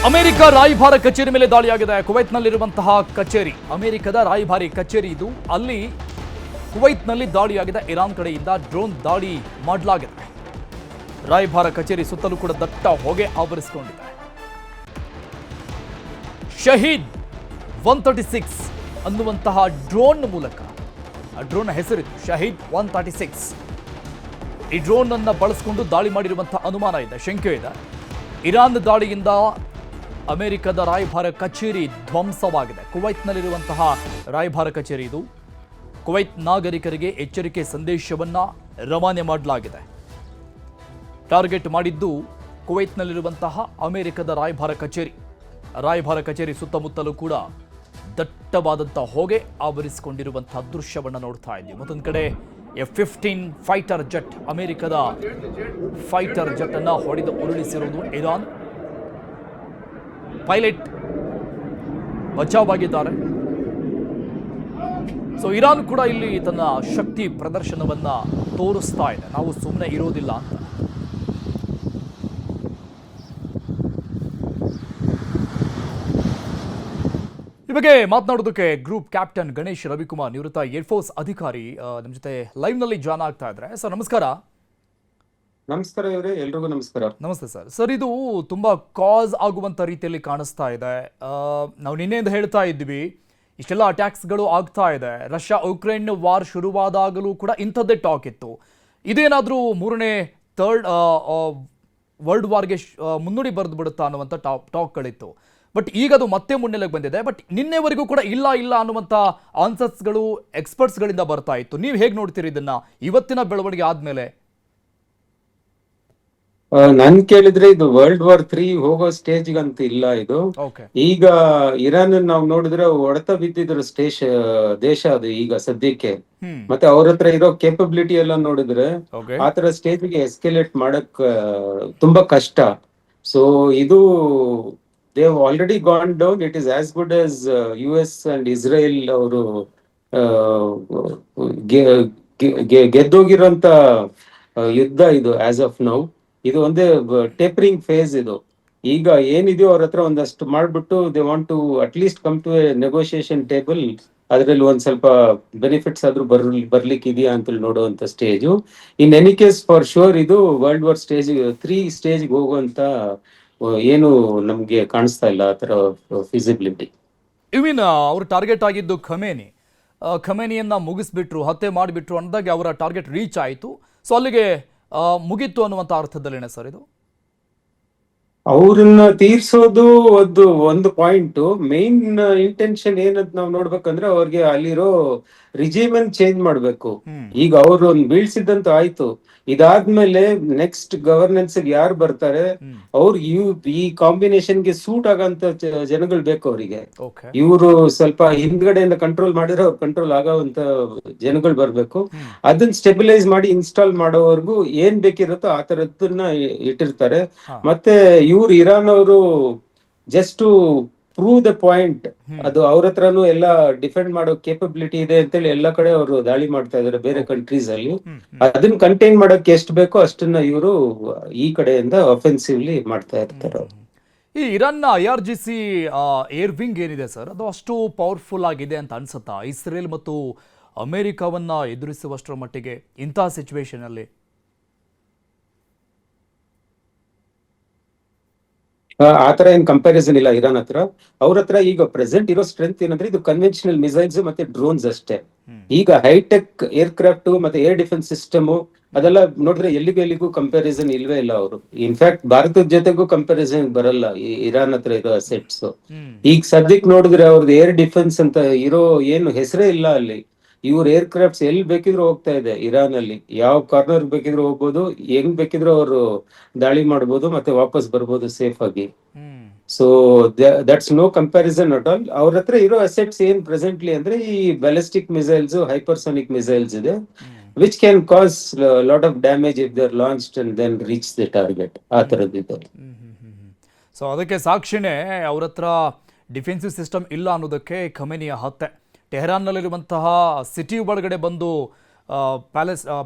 America ರಾಯಭಾರ ಕಚೇರಿ ಮೇಲೆ ದಾಳಿಯಾಗಿದೆ. ಕುವೈತ್ನಲ್ಲಿರುವಂತಹ ಕಚೇರಿ, ಅಮೆರಿಕದ ರಾಯಭಾರಿ ಕಚೇರಿ ಇದು. ಅಲ್ಲಿ ಕುವೈತ್ನಲ್ಲಿ ದಾಳಿಯಾಗಿದೆ. ಇರಾನ್ ಕಡೆಯಿಂದ ಡ್ರೋನ್ ದಾಳಿ ಮಾಡಲಾಗಿದೆ. ರಾಯಭಾರ ಕಚೇರಿ ಸುತ್ತಲೂ ಕೂಡ ದಟ್ಟ ಹೊಗೆ ಆವರಿಸಿಕೊಂಡಿದೆ. ಶಹೀದ್ 136 ಅನ್ನುವಂತಹ ಡ್ರೋನ್ ಮೂಲಕ, ಆ ಡ್ರೋನ್ ಹೆಸರಿತ್ತು ಶಹೀದ್ 136. ಈ ಡ್ರೋನ್ ಅನ್ನು ಬಳಸಿಕೊಂಡು ದಾಳಿ ಮಾಡಿರುವಂತಹ ಅನುಮಾನ ಇದೆ, ಶಂಕೆ ಇದೆ. ಇರಾನ್ ದಾಳಿಯಿಂದ ಅಮೆರಿಕದ ರಾಯಭಾರ ಕಚೇರಿ ಧ್ವಂಸವಾಗಿದೆ. ಕುವೈತ್ನಲ್ಲಿರುವಂತಹ ರಾಯಭಾರ ಕಚೇರಿ ಇದು. ಕುವೈತ್ ನಾಗರಿಕರಿಗೆ ಎಚ್ಚರಿಕೆ ಸಂದೇಶವನ್ನ ರವಾನೆ ಮಾಡಲಾಗಿದೆ. ಟಾರ್ಗೆಟ್ ಮಾಡಿದ್ದು ಕುವೈತ್ನಲ್ಲಿರುವಂತಹ ಅಮೆರಿಕದ ರಾಯಭಾರ ಕಚೇರಿ. ರಾಯಭಾರ ಕಚೇರಿ ಸುತ್ತಮುತ್ತಲೂ ಕೂಡ ದಟ್ಟವಾದಂತಹ ಹೊಗೆ ಆವರಿಸಿಕೊಂಡಿರುವಂತಹ ದೃಶ್ಯವನ್ನು ನೋಡ್ತಾ ಇದ್ದೀವಿ. ಮತ್ತೊಂದು ಕಡೆ F-15 ಫೈಟರ್ ಜೆಟ್, ಅಮೆರಿಕದ ಫೈಟರ್ ಜೆಟ್ ಅನ್ನ ಹೊಡೆದು ಉರುಳಿಸಿರುವುದು ಇರಾನ್. ಪೈಲಟ್ ಬಚಾವಾಗಿದ್ದಾರೆ. ಸೊ ಇರಾನ್ ಕೂಡ ಇಲ್ಲಿ ತನ್ನ ಶಕ್ತಿ ಪ್ರದರ್ಶನವನ್ನ ತೋರಿಸ್ತಾ ಇದೆ, ನಾವು ಸುಮ್ಮನೆ ಇರೋದಿಲ್ಲ ಅಂತ. ಈ ಬಗ್ಗೆ ಮಾತನಾಡೋದಕ್ಕೆ ಗ್ರೂಪ್ ಕ್ಯಾಪ್ಟನ್ ಗಣೇಶ್ ರವಿಕುಮಾರ್, ನಿವೃತ್ತ ಏರ್ಫೋರ್ಸ್ ಅಧಿಕಾರಿ, ನಮ್ಮ ಜೊತೆ ಲೈವ್ ನಲ್ಲಿ ಜಾಯ್ನ್ ಆಗ್ತಾ ಇದ್ದಾರೆ. ಸರ್ ನಮಸ್ಕಾರ. ನಮಸ್ಕಾರ ಇವರೇ, ಎಲ್ರಿಗೂ ನಮಸ್ಕಾರ. ನಮಸ್ತೆ ಸರ್. ಸರ್ ಇದು ತುಂಬಾ ಕಾಸ್ ಆಗುವಂತ ರೀತಿಯಲ್ಲಿ ಕಾಣಿಸ್ತಾ ಇದೆ. ನಾವು ನಿನ್ನೆಯಿಂದ ಹೇಳ್ತಾ ಇದ್ವಿ, ಇಷ್ಟೆಲ್ಲ ಅಟ್ಯಾಕ್ಸ್ಗಳು ಆಗ್ತಾ ಇದೆ. ರಷ್ಯಾ ಉಕ್ರೇನ್ ವಾರ್ ಶುರುವಾದಾಗಲೂ ಕೂಡ ಇಂಥದ್ದೇ ಟಾಕ್ ಇತ್ತು. ಇದೇನಾದರೂ ಮೂರನೇ ವರ್ಲ್ಡ್ ವಾರ್ಗೆ ಮುನ್ನುಡಿ ಬರೆದು ಬಿಡುತ್ತಾ ಅನ್ನುವಂಥ ಟಾಕ್ಗಳಿತ್ತು. ಬಟ್ ಈಗ ಅದು ಮತ್ತೆ ಮುನ್ನೆಲೆಗೆ ಬಂದಿದೆ. ಬಟ್ ನಿನ್ನೆವರೆಗೂ ಕೂಡ ಇಲ್ಲ ಅನ್ನುವಂಥ ಆನ್ಸರ್ಸ್ಗಳು ಎಕ್ಸ್ಪರ್ಟ್ಸ್ಗಳಿಂದ ಬರ್ತಾ ಇತ್ತು. ನೀವು ಹೇಗೆ ನೋಡ್ತೀರಿ ಇದನ್ನ ಇವತ್ತಿನ ಬೆಳವಣಿಗೆ ಆದ್ಮೇಲೆ? ನನ್ ಕೇಳಿದ್ರೆ ಇದು ವರ್ಲ್ಡ್ ವಾರ್ 3 ಹೋಗೋ ಸ್ಟೇಜ್ ಗಂತ ಇಲ್ಲ ಇದು. ಈಗ ಇರಾನ್ ನಾವು ನೋಡಿದ್ರೆ ಹೊಡೆತ ಬಿದ್ದಿದ್ರು ದೇಶ ಅದು ಈಗ ಸದ್ಯಕ್ಕೆ. ಮತ್ತೆ ಅವ್ರ ಹತ್ರ ಇರೋ ಕೇಪಬಿಲಿಟಿ ಎಲ್ಲ ನೋಡಿದ್ರೆ ಆತರ ಸ್ಟೇಜ್ಗೆ ಎಸ್ಕಲೇಟ್ ಮಾಡಕ್ ತುಂಬಾ ಕಷ್ಟ. ಸೊ ಇದು they already gone down. It is as good as US and Israel ಅವರು ಗೆದ್ದೋಗಿರೋಂತ ಯುದ್ಧ ಇದು ಆಸ್ ಆಫ್ ನೌ. ಇದು ಒಂದೇ ಟೇಪರಿಂಗ್ ಫೇಸ್. ಇದು ಈಗ ಏನಿದೆಯೋ ಅವ್ರ ಹತ್ರ ಒಂದಷ್ಟು ಮಾಡ್ಬಿಟ್ಟು they want to at least come to a negotiation table. ಅದ್ರಲ್ಲಿ ಒಂದ್ ಸ್ವಲ್ಪ ಬೆನಿಫಿಟ್ಸ್ ಆದ್ರೂ ಬರ್ಲಿಕ್ಕೆ ಇದೆಯಾ ಅಂತ ನೋಡುವಂತ stage. In any case for sure ಇದು ವರ್ಲ್ಡ್ ವಾರ್ ಸ್ಟೇಜ್ 3 ಸ್ಟೇಜ್ಗೆ ಹೋಗುವಂತ ಏನು ನಮ್ಗೆ ಕಾಣಿಸ್ತಾ ಇಲ್ಲ ಆ ತರ ಫಿಸಿಬಿಲಿಟಿ. ಇವನ್ ಅವ್ರು ಟಾರ್ಗೆಟ್ ಆಗಿದ್ದು ಖಮೇನಿಯನ್ನ ಮುಗಿಸ್ಬಿಟ್ರು, ಹತ್ಯೆ ಮಾಡಿಬಿಟ್ರು ಅಂದಾಗ ಅವರ ಟಾರ್ಗೆಟ್ ರೀಚ್ ಆಯಿತು. ಸೊ ಅಲ್ಲಿಗೆ ಮುಗೀತು ಅನ್ನುವಂಥ ಅರ್ಥದಲ್ಲೇನೆ ಸರ್ ಇದು? ಅವ್ರನ್ನ ತೀರ್ಸೋದು ಒಂದು ಪಾಯಿಂಟ್. ಮೇನ್ ಇಂಟೆನ್ಷನ್ ಏನಂತ ನಾವು ನೋಡ್ಬೇಕಂದ್ರೆ ಅವ್ರಿಗೆ ಅಲ್ಲಿರೋ ರಿಜಿಮನ್ ಚೇಂಜ್ ಮಾಡ್ಬೇಕು. ಈಗ ಅವ್ರು ಬೀಳ್ಸಿದ್ದಂತ ಆಯ್ತು. ಇದಾದ್ಮೇಲೆ ನೆಕ್ಸ್ಟ್ ಗವರ್ನೆನ್ಸ್ ಯಾರು ಬರ್ತಾರೆ ಅವ್ರು ಈ ಕಾಂಬಿನೇಷನ್ ಗೆ ಸೂಟ್ ಆಗಂತ ಜನಗಳು ಬೇಕು ಅವರಿಗೆ. ಇವರು ಸ್ವಲ್ಪ ಹಿಂದ್ಗಡೆಯಿಂದ ಕಂಟ್ರೋಲ್ ಮಾಡಿದ್ರೆ ಅವ್ರು ಕಂಟ್ರೋಲ್ ಆಗೋಂತ ಜನಗಳು ಬರ್ಬೇಕು. ಅದನ್ನ ಸ್ಟೆಬಿಲೈಸ್ ಮಾಡಿ ಇನ್ಸ್ಟಾಲ್ ಮಾಡೋವರೆಗೂ ಏನ್ ಬೇಕಿರುತ್ತೋ ಆ ತರದನ್ನ ಇಟ್ಟಿರ್ತಾರೆ. ಮತ್ತೆ ಇವ್ರು ಇರಾನ್ ಅವರು just to prove the point, ಅದು ಅವ್ರ ಹತ್ರನು ಎಲ್ಲ ಡಿಫೆಂಡ್ ಮಾಡೋ ಕೇಪಬಿಲಿಟಿ ಇದೆ ಅಂತೇಳಿ ಎಲ್ಲ ಕಡೆ ಅವರು ದಾಳಿ ಮಾಡ್ತಾ ಇದಾರೆ ಬೇರೆ ಕಂಟ್ರೀಸ್ ಅಲ್ಲಿ. ಅದನ್ನ ಕಂಟೈನ್ ಮಾಡಕ್ ಎಷ್ಟು ಬೇಕೋ ಅಷ್ಟನ್ನ ಇವರು ಈ ಕಡೆಯಿಂದ ಅಫೆನ್ಸಿವ್ಲಿ ಮಾಡ್ತಾ ಇರ್ತಾರೆ. ಈ ಇರಾನ್ನ IRGC ಏರ್ ವಿಂಗ್ ಏನಿದೆ ಸರ್, ಅದು ಅಷ್ಟು ಪವರ್ಫುಲ್ ಆಗಿದೆ ಅಂತ ಅನ್ಸುತ್ತಾ ಇಸ್ರೇಲ್ ಮತ್ತು ಅಮೆರಿಕವನ್ನ ಎದುರಿಸುವಷ್ಟರ ಮಟ್ಟಿಗೆ ಇಂತಹ ಸಿಚುವೇಶನ್ ಅಲ್ಲಿ? ಆತರ ಏನ್ ಕಂಪ್ಯಾರಿಸನ್ ಇಲ್ಲ ಇರಾನ್ ಹತ್ರ. ಅವ್ರ ಹತ್ರ ಈಗ ಪ್ರೆಸೆಂಟ್ ಇರೋ ಸ್ಟ್ರೆಂತ್ ಏನಂದ್ರೆ ಇದು ಕನ್ವೆನ್ಷನಲ್ ಮಿಸೈಲ್ಸ್ ಮತ್ತೆ ಡ್ರೋನ್ಸ್ ಅಷ್ಟೇ. ಈಗ ಹೈಟೆಕ್ ಏರ್ ಕ್ರಾಫ್ಟ್ ಮತ್ತೆ ಏರ್ ಡಿಫೆನ್ಸ್ ಸಿಸ್ಟಮ್ ಅದೆಲ್ಲ ನೋಡಿದ್ರೆ ಎಲ್ಲಿಗೂ ಕಂಪ್ಯಾರಿಸನ್ ಇಲ್ವೇ ಇಲ್ಲ. ಅವರು ಇನ್ಫ್ಯಾಕ್ಟ್ ಭಾರತದ ಜೊತೆಗೂ ಕಂಪ್ಯಾರಿಸನ್ ಬರಲ್ಲ ಇರಾನ್ ಹತ್ರ ಇರೋ ಅಸೆಟ್ಸ್. ಈಗ ಸದ್ಯಕ್ ನೋಡಿದ್ರೆ ಅವ್ರದ್ದು ಏರ್ ಡಿಫೆನ್ಸ್ ಅಂತ ಇರೋ ಏನು ಹೆಸರೇ ಇಲ್ಲ ಅಲ್ಲಿ. ಇವ್ರ ಏರ್ ಕ್ರಾಫ್ಟ್ಸ್ ಎಲ್ಲಿ ಬೇಕಿದ್ರು ಹೋಗ್ತಾ ಇದೆ ಇರಾನ್ ಅಲ್ಲಿ. ಯಾವ ಕಾರ್ನರ್ ಬೇಕಿದ್ರು ಹೋಗ್ಬೋದು, ಹೆಂಗ್ ಬೇಕಿದ್ರು ಅವರು ದಾಳಿ ಮಾಡ್ಬೋದು ಮತ್ತೆ ವಾಪಸ್ ಬರ್ಬೋದು ಸೇಫ್ ಆಗಿ. So that's no comparison at all. ಅವ್ರ ಹತ್ರ ಇರೋ ಅಸೆಟ್ಸ್ ಏನ್ ಪ್ರೆಸೆಂಟ್ಲಿ ಅಂದ್ರೆ ಈ ಬ್ಯಾಲಿಸ್ಟಿಕ್ ಮಿಸೈಲ್ಸ್, ಹೈಪರ್ಸೋನಿಕ್ ಮಿಸೈಲ್ಸ್ ಇದೆ, which can cause lot of damage if they are launched and then reach the target. ಆ ತರದ್ದು. ಸೊ ಅದಕ್ಕೆ ಸಾಕ್ಷಿನೇ ಅವ್ರ ಹತ್ರ ಡಿಫೆನ್ಸಿವ್ ಸಿಸ್ಟಮ್ ಇಲ್ಲ ಅನ್ನೋದಕ್ಕೆ ಖಮೇನಿಯ ಹತ್ಯೆ. ಟೆಹರಾನ್ನಲ್ಲಿರುವಂತಹ ಸಿಟಿ ಒಳಗಡೆ ಬಂದು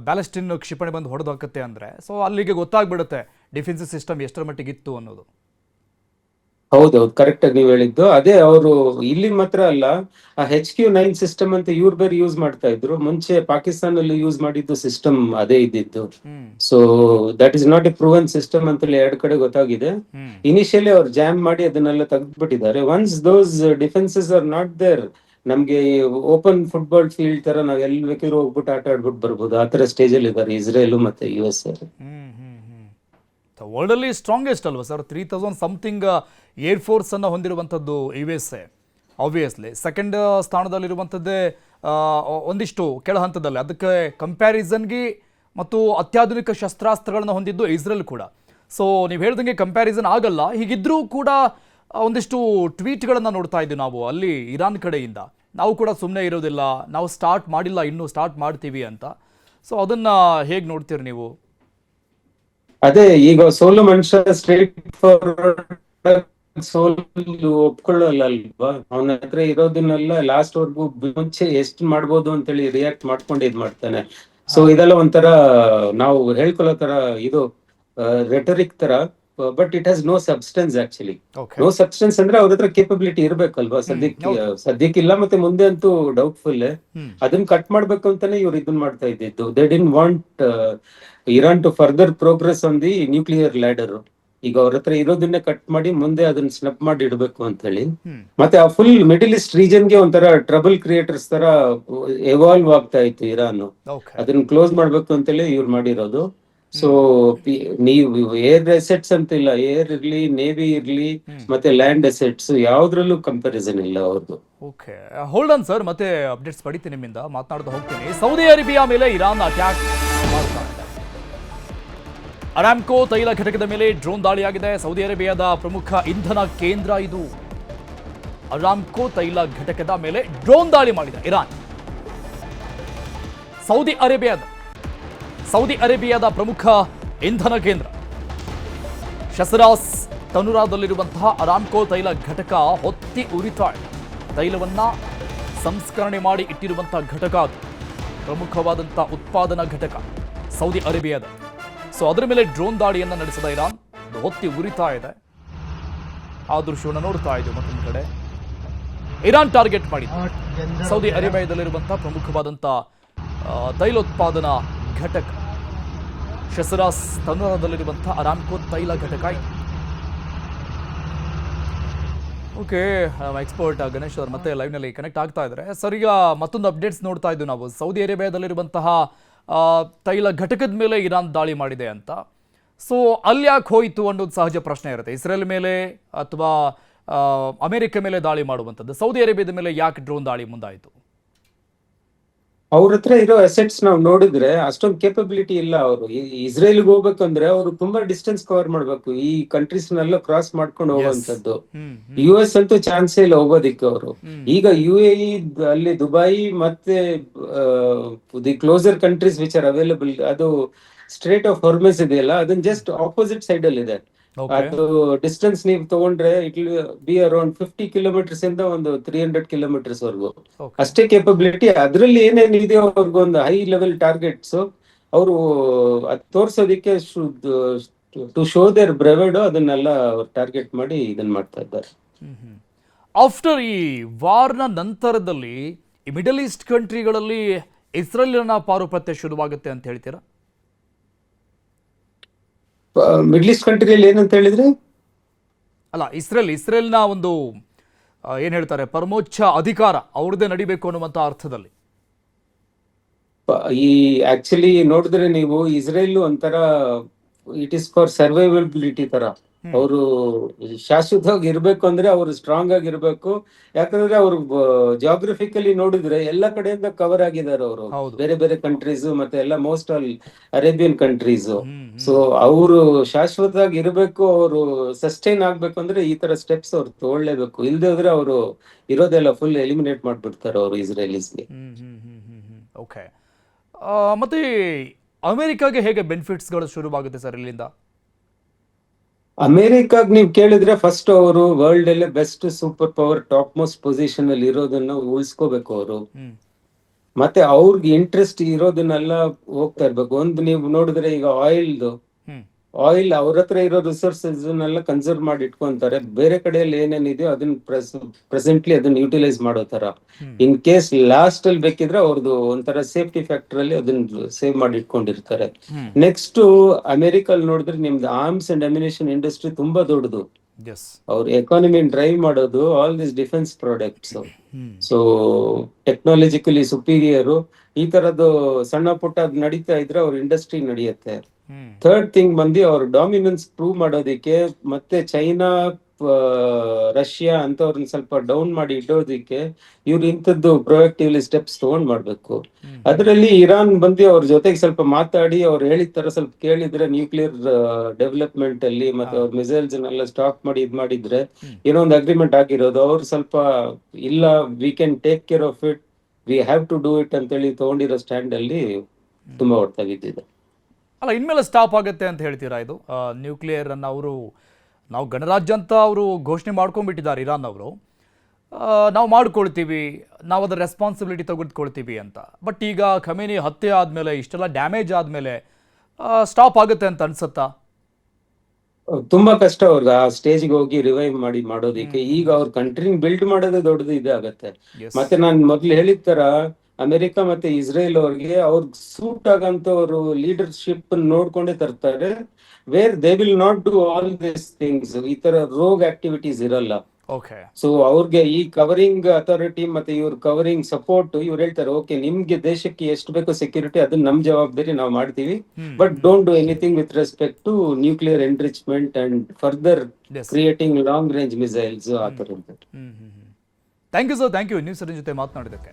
ಬ್ಯಾಲಿಸ್ಟಿನ್ ಕ್ಷಿಪಣಿ ಬಂದು ಹೊಡೆದು ಹಾಕುತ್ತೆ ಅಂದರೆ, ಸೊ ಅಲ್ಲಿಗೆ ಗೊತ್ತಾಗ್ಬಿಡುತ್ತೆ ಡಿಫೆನ್ಸಿವ್ ಸಿಸ್ಟಮ್ ಎಷ್ಟರ ಮಟ್ಟಿಗೆ ಇತ್ತು ಅನ್ನೋದು. ಹೌದೌದು, ಕರೆಕ್ಟ್ ಆಗಿ ನೀವ್ ಹೇಳಿದ್ದು ಅದೇ. ಅವರು ಇಲ್ಲಿ ಮಾತ್ರ ಅಲ್ಲ, ಆ HQ9 ಸಿಸ್ಟಮ್ ಅಂತ ಇವ್ರು ಬೇರೆ ಯೂಸ್ ಮಾಡ್ತಾ ಇದ್ರು. ಮುಂಚೆ ಪಾಕಿಸ್ತಾನಲ್ಲಿ ಯೂಸ್ ಮಾಡಿದ್ದು ಸಿಸ್ಟಮ್ ಅದೇ ಇದ್ದಿದ್ದು. Hmm so that is not a proven system ಅಂತೇಳಿ ಎರಡ್ ಕಡೆ ಗೊತ್ತಾಗಿದೆ. ಹ್ಮ್ ಇನಿಷಿಯಲಿ ಅವ್ರು ಜಾಮ್ ಮಾಡಿ ಅದನ್ನೆಲ್ಲ ತೆಗೆದ್ಬಿಟ್ಟಿದ್ದಾರೆ. Once those defences are not there, ನಮ್ಗೆ ಓಪನ್ ಫುಟ್ಬಾಲ್ ಫೀಲ್ಡ್ ತರ ನಾವ್ ಎಲ್ಲಿ ಬೇಕಿದ್ರು ಹೋಗ್ಬಿಟ್ಟು ಆಟ ಆಡ್ಬಿಟ್ಟು ಬರ್ಬೋದು. ಆತರ ಸ್ಟೇಜ್ ಅಲ್ಲಿ ಇದ್ದಾರೆ ಇಸ್ರೇಲ್ ಮತ್ತೆ US. ಹ್ಮ್ ಹ್ಮ್ ಹ್ಮ್ ವರ್ಲ್ಡ್ ಅಲ್ಲಿ ಸ್ಟ್ರಾಂಗೆಸ್ಟ್ ಅಲ್ವಾ ಸರ್? 3000 ಸಮಥಿಂಗ್ ಏರ್ ಫೋರ್ಸ್ ಅನ್ನು ಹೊಂದಿರುವಂಥದ್ದು USA. ಆಬ್ವಿಯಸ್ಲಿ ಸೆಕೆಂಡ್ ಸ್ಥಾನದಲ್ಲಿರುವಂಥದ್ದೇ ಒಂದಿಷ್ಟು ಕೆಳ ಹಂತದಲ್ಲಿ. ಅದಕ್ಕೆ ಕಂಪ್ಯಾರಿಸನ್ಗೆ ಮತ್ತು ಅತ್ಯಾಧುನಿಕ ಶಸ್ತ್ರಾಸ್ತ್ರಗಳನ್ನು ಹೊಂದಿದ್ದು ಇಸ್ರೇಲ್ ಕೂಡ. ಸೊ ನೀವು ಹೇಳ್ದಂಗೆ ಕಂಪ್ಯಾರಿಸನ್ ಆಗಲ್ಲ. ಹೀಗಿದ್ರೂ ಕೂಡ ಒಂದಿಷ್ಟು ಟ್ವೀಟ್ಗಳನ್ನು ನೋಡ್ತಾ ಇದ್ದೀವಿ ನಾವು ಅಲ್ಲಿ ಇರಾನ್ ಕಡೆಯಿಂದ. ನಾವು ಕೂಡ ಸುಮ್ಮನೆ ಇರೋದಿಲ್ಲ, ನಾವು ಸ್ಟಾರ್ಟ್ ಮಾಡಿಲ್ಲ, ಇನ್ನೂ ಸ್ಟಾರ್ಟ್ ಮಾಡ್ತೀವಿ ಅಂತ. ಸೊ ಅದನ್ನು ಹೇಗೆ ನೋಡ್ತೀರಿ ನೀವು? ಅದೇ, ಈಗ ಸೋಲು ಮನುಷ್ಯ ಸ್ಟ್ರೇಟ್ ಫಾರ್ವರ್ಡ್ ಸೋಲು ಒಪ್ಕೊಳ್ಳಲ್ಲ ಅಲ್ವಾ. ಅವನ ಹತ್ರ ಇರೋದನ್ನೆಲ್ಲ ಲಾಸ್ಟ್ ವರ್ಗು ಮುಂಚೆ ಎಷ್ಟು ಮಾಡ್ಬೋದು ಅಂತೇಳಿ ರಿಯಾಕ್ಟ್ ಮಾಡ್ಕೊಂಡು ಇದ್ ಮಾಡ್ತಾನೆ. ಸೊ ಇದೆಲ್ಲ ಒಂಥರ ನಾವು ಹೇಳ್ಕೊಳ್ಳೋ ತರ ಇದು ರೆಟರಿಕ್ ತರ, but it has no substance actually. Okay. No substance ಅಂದ್ರೆ ಅವ್ರ ಹತ್ರ ಕೇಪಬಿಲಿಟಿ ಇರ್ಬೇಕಲ್ವಾ. ಸದ್ಯಕ್ಕಿಲ್ಲ, ಮತ್ತೆ ಮುಂದೆ ಅಂತೂ ಡೌಟ್ಫುಲ್. ಅದನ್ನ ಕಟ್ ಮಾಡ್ಬೇಕು ಅಂತಾನೆ ಇವ್ರು ಇದನ್ನ ಮಾಡ್ತಾ ಇದ್ದಿದ್ದು. They didn't want Iran to further progress on the nuclear ladder. ಈಗ ಅವ್ರ ಹತ್ರ ಇರೋದನ್ನೇ ಕಟ್ ಮಾಡಿ ಮುಂದೆ ಅದನ್ನ ಸ್ನಪ್ ಮಾಡಿ ಇಡಬೇಕು ಅಂತ ಹೇಳಿ. ಮತ್ತೆ ಆ ಫುಲ್ ಮಿಡಲ್ ಈಸ್ಟ್ ರೀಜನ್ಗೆ ಒಂಥರ ಟ್ರಬಲ್ ಕ್ರಿಯೇಟರ್ಸ್ ತರ ಎವಾಲ್ವ್ ಆಗ್ತಾ ಇತ್ತು ಇರಾನ್. ಓಕೆ. ಅದನ್ನ ಕ್ಲೋಸ್ ಮಾಡ್ಬೇಕು ಅಂತೇಳಿ ಇವ್ರು ಮಾಡಿರೋದು. ಸೊ ನೀವು ಏರ್ ಅಸೆಟ್ಸ್ ಅಂತ ಇಲ್ಲ, ಏರ್ ಇರ್ಲಿ, ನೇವಿ ಇರ್ಲಿ, ಮತ್ತೆ ಲ್ಯಾಂಡ್ ಅಸೆಟ್ಸ್ ಯಾವ್ದ್ರಲ್ಲೂ ಕಂಪ್ಯಾರಿಸನ್ ಇಲ್ಲ ಅವ್ರದ್ದು. ಓಕೆ, ಹೋಲ್ಡ್ ಆನ್ ಸರ್, ಮತ್ತೆ ಅಪ್ಡೇಟ್ಸ್ ಪಡಿತೀನಿ ನಿಮ್ಮಿಂದ, ಮಾತನಾಡ್ತಾ ಹೋಗ್ತೀನಿ. ಸೌದಿ ಅರೇಬಿಯಾ ಮೇಲೆ ಇರಾನ್ ಅಟ್ಯಾಕ್ ಮಾಡ್ತಾ ಇದೆ. ಅರಾಮ್ಕೋ ತೈಲ ಘಟಕದ ಮೇಲೆ ಡ್ರೋನ್ ದಾಳಿಯಾಗಿದೆ. ಸೌದಿ ಅರೇಬಿಯಾದ ಪ್ರಮುಖ ಇಂಧನ ಕೇಂದ್ರ ಇದು. ಅರಾಮ್ಕೋ ತೈಲ ಘಟಕದ ಮೇಲೆ ಡ್ರೋನ್ ದಾಳಿ ಮಾಡಿದೆ ಇರಾನ್. ಸೌದಿ ಅರೇಬಿಯಾದ ಪ್ರಮುಖ ಇಂಧನ ಕೇಂದ್ರ ಶಸರಾಸ್ ತನುರಾದಲ್ಲಿರುವಂತಹ ಅರಾಮ್ಕೋ ತೈಲ ಘಟಕ ಹೊತ್ತಿ ಉರಿತಾ ಇದೆ. ತೈಲವನ್ನ ಸಂಸ್ಕರಣೆ ಮಾಡಿ ಇಟ್ಟಿರುವಂತಹ ಘಟಕ ಅದು. ಪ್ರಮುಖವಾದಂಥ ಉತ್ಪಾದನಾ ಘಟಕ ಸೌದಿ ಅರೇಬಿಯಾದ. ಸೊ ಅದರ ಮೇಲೆ ಡ್ರೋನ್ ದಾಳಿಯನ್ನು ನಡೆಸಿದ ಇರಾನ್. ಅದು ಹೊತ್ತಿ ಉರಿತಾ ಇದೆ. ಆ ದೃಶ್ಯವನ್ನು ನೋಡ್ತಾ ಇದ್ದೀವಿ. ಮತ್ತೊಂದು ಕಡೆ ಇರಾನ್ ಟಾರ್ಗೆಟ್ ಮಾಡಿದೆ ಸೌದಿ ಅರೇಬಿಯಾದಲ್ಲಿರುವಂತಹ ಪ್ರಮುಖವಾದಂಥ ತೈಲೋತ್ಪಾದನಾ ಘಟಕ ಶಸರಾಸ್ ತನುರಾದಲ್ಲಿರುವಂತಹ ಅರಾಮ್ಕೋ ತೈಲ ಘಟಕ ಇದೆ. ಓಕೆ, ಎಕ್ಸ್ಪರ್ಟ್ ಗಣೇಶ್ ಅವರು ಮತ್ತೆ ಲೈವ್ನಲ್ಲಿ ಕನೆಕ್ಟ್ ಆಗ್ತಾ ಇದ್ದಾರೆ. ಸರ್, ಈಗ ಮತ್ತೊಂದು ಅಪ್ಡೇಟ್ಸ್ ನೋಡ್ತಾ ಇದ್ದೀವಿ ನಾವು. ಸೌದಿ ಅರೇಬಿಯಾದಲ್ಲಿರುವಂತಹ ತೈಲ ಘಟಕದ ಮೇಲೆ ಇರಾನ್ ದಾಳಿ ಮಾಡಿದೆ ಅಂತ. ಸೊ ಅಲ್ಲಿ ಯಾಕೆ ಹೋಯಿತು ಅನ್ನೋದು ಸಹಜ ಪ್ರಶ್ನೆ ಇರುತ್ತೆ. ಇಸ್ರೇಲ್ ಮೇಲೆ ಅಥವಾ ಅಮೆರಿಕ ಮೇಲೆ ದಾಳಿ ಮಾಡುವಂಥದ್ದು, ಸೌದಿ ಅರೇಬಿಯಾದ ಮೇಲೆ ಯಾಕೆ ಡ್ರೋನ್ ದಾಳಿ ಮುಂದಾಯಿತು? ಅವ್ರ ಹತ್ರ ಇರೋ ಅಸೆಟ್ಸ್ ನಾವು ನೋಡಿದ್ರೆ ಅಷ್ಟೊಂದು ಕೇಪಬಿಲಿಟಿ ಇಲ್ಲ. ಅವರು ಇಸ್ರೇಲ್ಗೆ ಹೋಗ್ಬೇಕಂದ್ರೆ ಅವರು ತುಂಬಾ ಡಿಸ್ಟೆನ್ಸ್ ಕವರ್ ಮಾಡ್ಬೇಕು, ಈ ಕಂಟ್ರೀಸ್ನೆಲ್ಲ ಕ್ರಾಸ್ ಮಾಡ್ಕೊಂಡು ಹೋಗುವಂತದ್ದು. US ಅಂತೂ ಚಾನ್ಸೇ ಇಲ್ಲ ಹೋಗೋದಿಕ್ಕೆ ಅವರು. ಈಗ UAE, ಅಲ್ಲಿ ದುಬೈ ಮತ್ತೆ the closer countries which are available, ಅದು ಸ್ಟ್ರೇಟ್ ಆಫ್ ಹಾರ್ಮಸ್ ಇದೆಯಲ್ಲ, ಅದನ್ನ ಜಸ್ಟ್ ಆಪೋಸಿಟ್ ಸೈಡ್ ಅಲ್ಲಿ ಇದೆ. ಅದು ಡಿಸ್ಟೆನ್ಸ್ ನೀವು ತಗೊಂಡ್ರೆ it will be around 50 kilometres ಇಂದ ಒಂದು 300 ಕಿಲೋಮೀಟರ್ಸ್ ವರ್ಗು ಅಷ್ಟೇ ಕೇಪಬಿಲಿಟಿ. ಅದ್ರಲ್ಲಿ ಏನೇನ್ ಇದೆಯೋ ಅವ್ರಿಗೊಂದು ಹೈ ಲೆವೆಲ್ ಟಾರ್ಗೆಟ್ಸ್ ಅವರು ಅದ್ ತೋರ್ಸೋದಿಕ್ಕೆ ಟು ಶೋ ದೇರ್ ಬ್ರೆವೆಡ್, ಅದನ್ನೆಲ್ಲ ಟಾರ್ಗೆಟ್ ಮಾಡಿ ಇದನ್ನ ಮಾಡ್ತಾ ಇದ್ದಾರೆ. ಆಫ್ಟರ್ ಈ ವಾರ್ನ ನಂತರದಲ್ಲಿ ಈ ಮಿಡಲ್ ಈಸ್ಟ್ ಕಂಟ್ರಿಗಳಲ್ಲಿ ಇಸ್ರೇಲಿನ ಪಾರುಪತ್ಯ ಶುರುವಾಗುತ್ತೆ ಅಂತ ಹೇಳ್ತೀರಾ? ಮಿಡ್ಲ್ ಈಸ್ಟ್ ಕಂಟ್ರಿಯಲ್ಲಿ ಏನಂತ ಹೇಳಿದ್ರೆ, ಅಲ್ಲ, ಇಸ್ರೇಲ್ನ ಒಂದು ಏನ್ ಹೇಳ್ತಾರೆ, ಪರಮೋಚ್ಚ ಅಧಿಕಾರ ಅವ್ರದ್ದೇ ನಡಿಬೇಕು ಅನ್ನುವಂತ ಅರ್ಥದಲ್ಲಿ. ಈ ಆಕ್ಚುಲಿ ನೋಡಿದ್ರೆ ನೀವು ಇಸ್ರೇಲ್ ಒಂಥರ ಇಟ್ ಇಸ್ ಫಾರ್ ಸರ್ವೈವಬಿಲಿಟಿ ತರ. ಅವರು ಶಾಶ್ವತವಾಗಿ ಇರ್ಬೇಕು ಅಂದ್ರೆ ಅವರು ಸ್ಟ್ರಾಂಗ್ ಆಗಿರ್ಬೇಕು. ಯಾಕಂದ್ರೆ ಅವರು ಜಾಗ್ರಫಿಕಲಿ ನೋಡಿದ್ರೆ ಎಲ್ಲ ಕಡೆಯಿಂದ ಕವರ್ ಆಗಿದ್ದಾರೆ ಅವರು, ಬೇರೆ ಬೇರೆ ಕಂಟ್ರೀಸ್ ಮತ್ತೆ ಎಲ್ಲ most all Arabian countries. So ಅವರು ಶಾಶ್ವತವಾಗಿ ಇರಬೇಕು, ಅವರು ಸಸ್ಟೈನ್ ಆಗ್ಬೇಕು ಅಂದ್ರೆ ಈ ತರ ಸ್ಟೆಪ್ಸ್ ಅವ್ರು ತಗೊಳ್ಳೇಬೇಕು. ಇಲ್ದೇ ಹೋದ್ರೆ ಅವರು ಇರೋದೆಲ್ಲ ಫುಲ್ ಎಲಿಮಿನೇಟ್ ಮಾಡ್ಬಿಡ್ತಾರೆ ಅವರು ಇಸ್ರೇಲಿಸ್ಗೆ. ಓಕೆ, ಮತ್ತೆ ಅಮೆರಿಕಾಗೆ ಹೇಗೆ ಬೆನಿಫಿಟ್ಸ್ಗಳು ಶುರುವಾಗುತ್ತೆ ಸರ್ ಇಲ್ಲಿಂದ? ಅಮೆರಿಕಾಗ್ ನೀವ್ ಕೇಳಿದ್ರೆ ಫಸ್ಟ್ ಅವರು ವರ್ಲ್ಡ್ ಅಲ್ಲೇ best super power top most position ಅಲ್ಲಿ ಇರೋದನ್ನ ಉಳಿಸ್ಕೋಬೇಕು ಅವರು. ಮತ್ತೆ ಅವ್ರಿಗೆ ಇಂಟ್ರೆಸ್ಟ್ ಇರೋದನ್ನೆಲ್ಲ ಹೋಗ್ತಾ ಇರ್ಬೇಕು. ಒಂದು ನೀವು ನೋಡಿದ್ರೆ ಈಗ ಆಯಿಲ್ದು ಆಯಿಲ್ ಅವ್ರ ಹತ್ರ ಇರೋ ರಿಸೋರ್ಸಸ್ ಕನ್ಸರ್ವ್ ಮಾಡಿ ಇಟ್ಕೊಂತಾರೆ. ಬೇರೆ ಕಡೆಯಲ್ಲಿ ಏನೇನಿದೆಯೋ ಅದನ್ನ ಪ್ರೆಸೆಂಟ್ಲಿ ಅದನ್ನ ಯುಟಿಲೈಸ್ ಮಾಡೋ ತರ. ಇನ್ ಕೇಸ್ ಲಾಸ್ಟ್ ಅಲ್ಲಿ ಬೇಕಿದ್ರೆ ಅವ್ರದ್ದು ಒಂಥರ ಸೇಫ್ಟಿ ಫ್ಯಾಕ್ಟರ್ ಅಲ್ಲಿ ಅದನ್ನ ಸೇವ್ ಮಾಡಿ ಇಟ್ಕೊಂಡಿರ್ತಾರೆ. ನೆಕ್ಸ್ಟ್ ಅಮೆರಿಕಲ್ ನೋಡಿದ್ರೆ ನಿಮ್ದು ಆರ್ಮ್ಸ್ ಅಂಡ್ ಅಮ್ಯುನಿಷನ್ ಇಂಡಸ್ಟ್ರಿ ತುಂಬಾ ದೊಡ್ಡದು. ಎಸ್. ಅವ್ರ ಎಕಾನಮಿ ಡ್ರೈವ್ ಮಾಡೋದು all this defence products. So technologically superior. ಈ ತರದ್ದು ಸಣ್ಣ ಪುಟ್ಟ ಅದ್ ನಡೀತಾ ಇದ್ರೆ ಅವ್ರ ಇಂಡಸ್ಟ್ರಿ ನಡೆಯುತ್ತೆ. ಥರ್ಡ್ ಥಿಂಗ್ ಬಂದು ಅವ್ರ ಡಾಮಿನೆನ್ಸ್ ಪ್ರೂವ್ ಮಾಡೋದಿಕ್ಕೆ ಮತ್ತೆ ಚೈನಾ, ರಷ್ಯಾ ಅಂತವ್ರನ್ನ ಸ್ವಲ್ಪ ಡೌನ್ ಮಾಡಿ ಇಡೋದಿಕ್ಕೆ ಇವ್ರು ಇಂಥದ್ದು ಪ್ರೊಯಾಕ್ಟಿವ್ಲಿ ಸ್ಟೆಪ್ಸ್ ತಗೊಂಡ್ ಮಾಡ್ಬೇಕು. ಅದರಲ್ಲಿ ಇರಾನ್ ಬಂದು ಅವ್ರ ಜೊತೆಗೆ ಸ್ವಲ್ಪ ಮಾತಾಡಿ ಅವ್ರು ಹೇಳಿದ ತರ ಸ್ವಲ್ಪ ಕೇಳಿದ್ರೆ ನ್ಯೂಕ್ಲಿಯರ್ ಡೆವಲಪ್ಮೆಂಟ್ ಅಲ್ಲಿ ಮತ್ತೆ ಅವ್ರ ಮಿಸೈಲ್ಸ್ ಎಲ್ಲ ಸ್ಟಾಪ್ ಮಾಡಿ ಇದ್ ಮಾಡಿದ್ರೆ ಏನೋ ಒಂದು ಅಗ್ರಿಮೆಂಟ್ ಆಗಿರೋದು. ಅವ್ರು ಸ್ವಲ್ಪ ಇಲ್ಲ, we can take care of it, we have to do it ಅಂತೇಳಿ ತಗೊಂಡಿರೋ ಸ್ಟ್ಯಾಂಡ್ ಅಲ್ಲಿ ತುಂಬಾ ಹೊರತಾಗಿದ್ದಿದೆ. ಅಲ್ಲ, ಇನ್ಮೇಲೆ ಸ್ಟಾಪ್ ಆಗುತ್ತೆ ಅಂತ ಹೇಳ್ತೀರಾ ಇದು ನ್ಯೂಕ್ಲಿಯರ್ ಅನ್ನು? ಅವರು ನಾವು ಗಣರಾಜ್ಯ ಅಂತ ಅವರು ಘೋಷಣೆ ಮಾಡ್ಕೊಂಡ್ಬಿಟ್ಟಿದ್ದಾರೆ ಇರಾನ್ ಅವರು. ನಾವು ಮಾಡ್ಕೊಳ್ತೀವಿ, ನಾವು ಅದರ ರೆಸ್ಪಾನ್ಸಿಬಿಲಿಟಿ ತೆಗೆದುಕೊಳ್ತೀವಿ ಅಂತ. ಬಟ್ ಈಗ ಖಮೇನಿ ಹತ್ಯೆ ಆದಮೇಲೆ, ಇಷ್ಟೆಲ್ಲ ಡ್ಯಾಮೇಜ್ ಆದಮೇಲೆ ಸ್ಟಾಪ್ ಆಗುತ್ತೆ ಅಂತ ಅನ್ಸುತ್ತಾ? ತುಂಬಾ ಕಷ್ಟ ಅವ್ರಿಗೆ ಆ ಸ್ಟೇಜ್ಗೆ ಹೋಗಿ ರಿವೈವ್ ಮಾಡಿ ಮಾಡೋದಿಕ್ಕೆ. ಈಗ ಅವ್ರ ಕಂಟ್ರಿನ ಬಿಲ್ಡ್ ಮಾಡೋದೇ ದೊಡ್ಡದು ಇದಾಗತ್ತೆ. ಮತ್ತೆ ನಾನು ಮೊದ್ಲು ಹೇಳಿದ ತರ ಅಮೆರಿಕ ಮತ್ತೆ ಇಸ್ರೇಲ್ ಅವ್ರಿಗೆ ಅವ್ರಿಗೆ ಸೂಟ್ ಆಗಂತವ್ರು ಲೀಡರ್ಶಿಪ್ ನೋಡ್ಕೊಂಡೇ ತರ್ತಾರೆ. Where they will not do all this things. ಈ ತರ ರೋಗ್ ಆಕ್ಟಿವಿಟೀಸ್ ಇರಲ್ಲ. ಓಕೆ. ಸೊ ಅವ್ರಿಗೆ ಈ ಕವರಿಂಗ್ ಅಥಾರಿಟಿ ಮತ್ತೆ ಇವ್ರ ಕವರಿಂಗ್ ಸಪೋರ್ಟ್, ಇವ್ರು ಹೇಳ್ತಾರೆ ಓಕೆ ನಿಮ್ಗೆ ದೇಶಕ್ಕೆ ಎಷ್ಟು ಬೇಕೋ ಸೆಕ್ಯೂರಿಟಿ ಅದನ್ನ ನಮ್ ಜವಾಬ್ದಾರಿ ನಾವು ಮಾಡ್ತೀವಿ, but don't do anything with respect to nuclear enrichment and further creating long range missiles ಆ ಥರದ್ದು. Thank you sir, thank you news ಜೊತೆ ಮಾತನಾಡಿದ್ದಕ್ಕೆ.